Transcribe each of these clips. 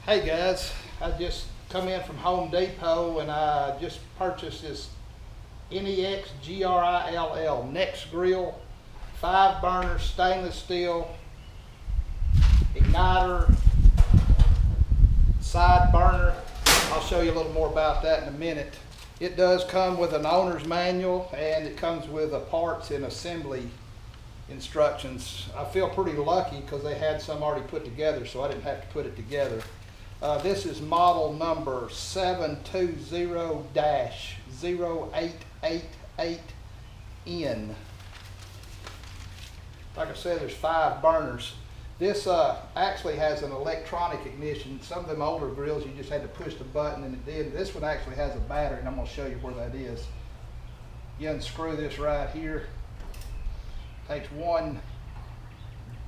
Hey guys, I just come in from Home Depot and I just purchased this Nexgrill Nexgrill 5-burner stainless steel igniter side burner. I'll show you a little more about that in a minute. It does come with an owner's manual and it comes with a parts and assembly instructions. I feel pretty lucky because they had some already put together, so I didn't have to put it together. This is model number 720-0888N. Like I said, there's 5 burners. This actually has an electronic ignition. Some of them older grills, you just had to push the button and it did. This one actually has a battery, and I'm going to show you where that is. You unscrew this right here. Takes one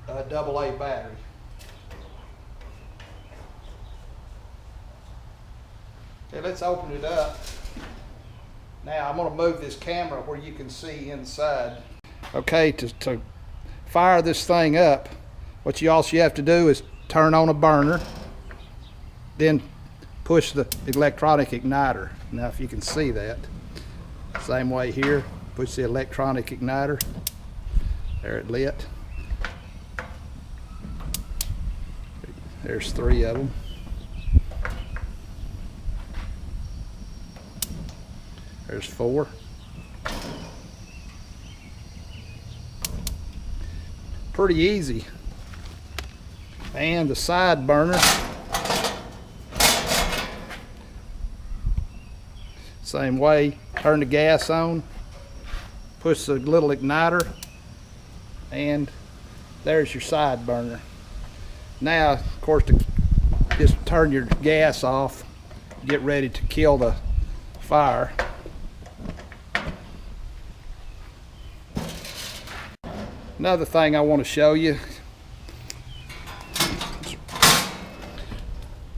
AA battery. Okay, let's open it up. Now I'm going to move this camera where you can see inside. Okay, to fire this thing up, what you also have to do is turn on a burner, then push the electronic igniter. Now if you can see that, same way here, push the electronic igniter. There, it lit. There's 3 of them. There's 4. Pretty easy. And the side burner, same way, turn the gas on, push the little igniter, and there's your side burner. Now, of course, just turn your gas off, get ready to kill the fire. Another thing I want to show you,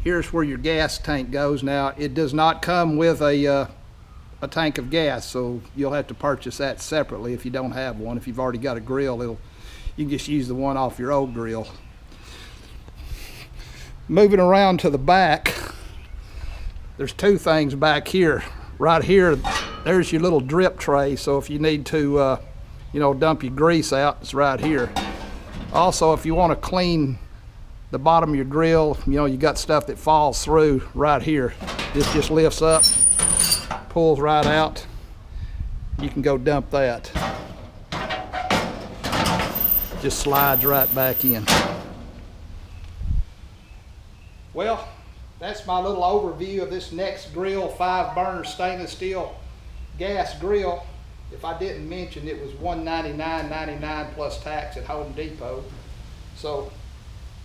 here's where your gas tank goes. Now, it does not come with a tank of gas, so you'll have to purchase that separately if you don't have one. If you've already got a grill, you can just use the one off your old grill. Moving around to the back, there's 2 things back here. Right here, there's your little drip tray, so if you need to dump your grease out, it's right here. Also, if you want to clean the bottom of your grill, you got stuff that falls through right here. This just lifts up, pulls right out. You can go dump that. Just slides right back in. Well, that's my little overview of this Nexgrill 5-burner stainless steel gas grill. If I didn't mention, it was $199.99 plus tax at Home Depot. So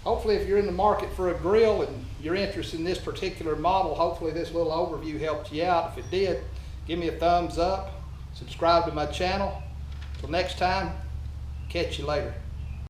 hopefully if you're in the market for a grill and you're interested in this particular model, hopefully this little overview helped you out. If it did, give me a thumbs up, subscribe to my channel. Till next time, catch you later.